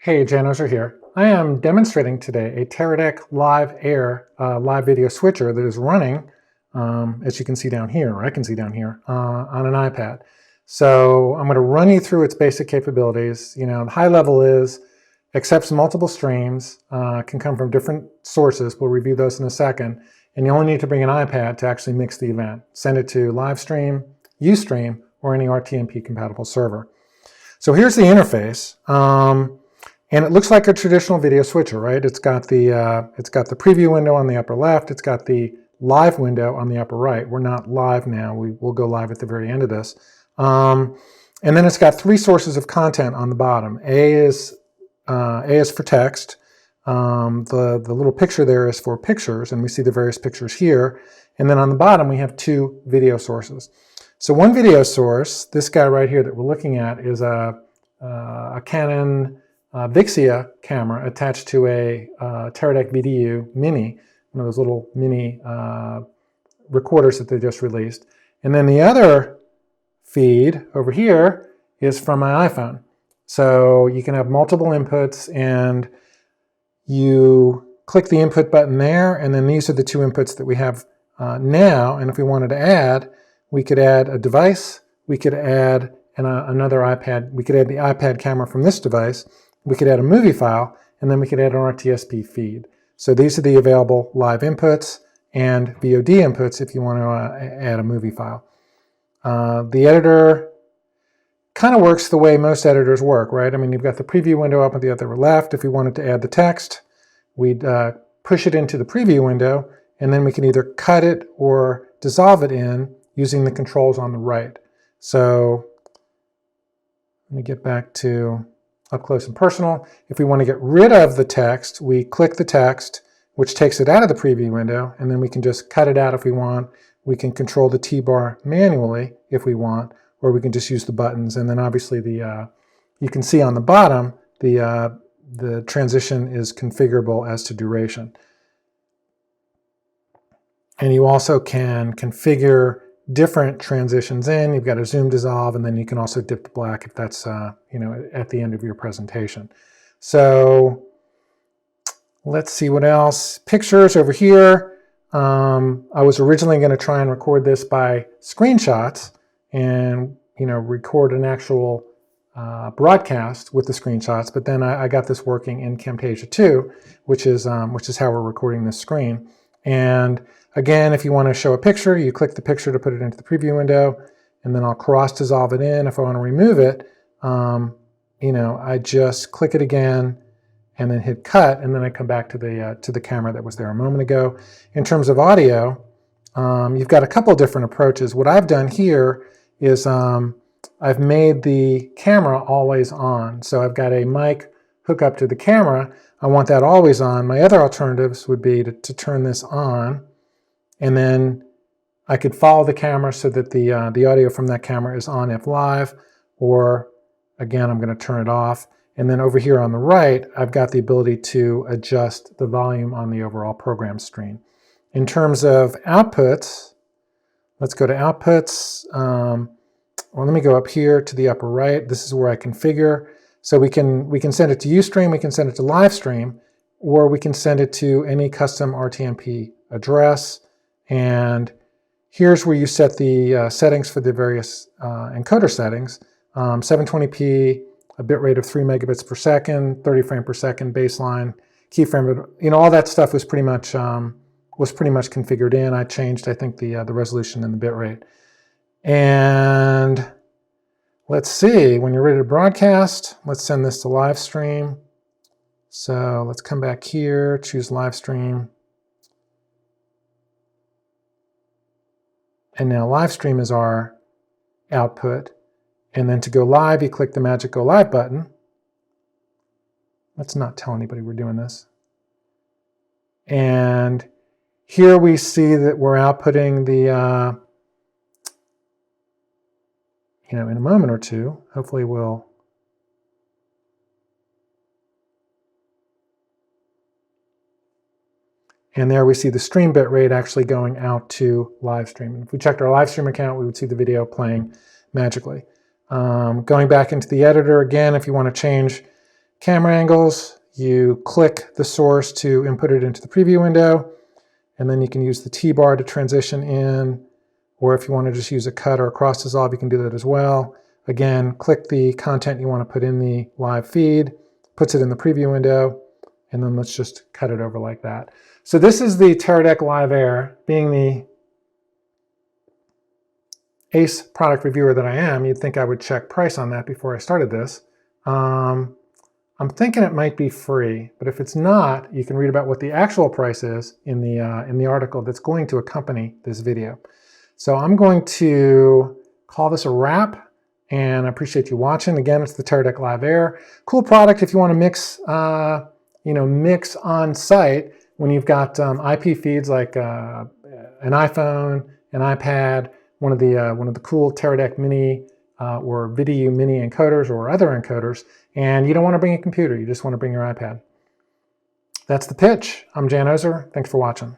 Hey, Janozer here. I am demonstrating today a Teradek Live Air live video switcher that is running, as you can see down here, or I can see down here, on an iPad. So I'm going to run you through its basic capabilities. The high level is accepts multiple streams, can come from different sources. We'll review those in a second. And you only need to bring an iPad to actually mix the event. Send it to Livestream, Ustream, or any RTMP compatible server. So here's the interface. And it looks like a traditional video switcher, right? It's got the preview window on the upper left. It's got the live window on the upper right. We're not live now. We'll go live at the very end of this. And then it's got three sources of content on the bottom. A is for text. The little picture there is for pictures, and we see the various pictures here. And then on the bottom, we have two video sources. So one video source, this guy right here that we're looking at, is a Canon Vixia camera attached to a Teradek VDU Mini, one of those little mini recorders that they just released. And then the other feed over here is from my iPhone. So you can have multiple inputs, and you click the input button there, and then these are the two inputs that we have now. And if we wanted to add, we could add a device, we could add another iPad, we could add the iPad camera from this device, we could add a movie file, and then we could add an RTSP feed. So these are the available live inputs and VOD inputs if you want to add a movie file. The editor kind of works the way most editors work, right? I mean, you've got the preview window up at the upper left. If we wanted to add the text, we'd push it into the preview window, and then we can either cut it or dissolve it in using the controls on the right. So let me get back to up close and personal. If we want to get rid of the text, we click the text, which takes it out of the preview window, and then we can just cut it out if we want. We can control the T-bar manually if we want, or we can just use the buttons. And then obviously you can see on the bottom, the transition is configurable as to duration. And you also can configure different transitions in. You've got a zoom dissolve, and then you can also dip to black if that's at the end of your presentation. So let's see what else. Pictures over here. I was originally going to try and record this by screenshots and record an actual broadcast with the screenshots, but then I got this working in Camtasia 2, which is how we're recording this screen. And again, if you want to show a picture, you click the picture to put it into the preview window, and then I'll cross dissolve it in. If I want to remove it, I just click it again and then hit cut, and then I come back to the camera that was there a moment ago. In terms of audio, you've got a couple different approaches. What I've done here is I've made the camera always on. So I've got a mic hook up to the camera. I want that always on. My other alternatives would be to turn this on, and then I could follow the camera so that the audio from that camera is on if live, or again, I'm going to turn it off. And then over here on the right, I've got the ability to adjust the volume on the overall program screen. In terms of outputs, let's go to outputs. Well, let me go up here to the upper right. This is where I configure. So we can send it to Ustream, we can send it to Livestream, or we can send it to any custom RTMP address. And here's where you set the settings for the various encoder settings. 720p, a bit rate of 3 megabits per second, 30 frame per second baseline, keyframe. All that stuff was pretty much configured in. I changed, I think, the resolution and the bit rate. And let's see, when you're ready to broadcast, let's send this to Livestream. So let's come back here, choose Livestream. And now Livestream is our output. And then to go live, you click the magic Go Live button. Let's not tell anybody we're doing this. And here we see that we're outputting the, in a moment or two, hopefully we'll, and there we see the stream bit rate actually going out to Livestream. And if we checked our Livestream account, we would see the video playing magically. Going back into the editor again, if you want to change Camera angles, you click the source to input it into the preview window, and then you can use the T-bar to transition in, or if you want to just use a cut or a cross dissolve, you can do that as well. Again, click the content you want to put in the live feed, puts it in the preview window, and then let's just cut it over like that. So this is the Teradek Live Air. Being the ace product reviewer that I am, you'd think I would check price on that before I started this. I'm thinking it might be free, but if it's not, you can read about what the actual price is in the article that's going to accompany this video. So I'm going to call this a wrap, and I appreciate you watching. Again, it's the Teradek Live Air. Cool product if you want to mix, mix on site when you've got IP feeds like an iPhone, an iPad, one of the cool Teradek Mini or Video Mini encoders or other encoders, and you don't want to bring a computer, you just want to bring your iPad. That's the pitch. I'm Jan Ozer. Thanks for watching.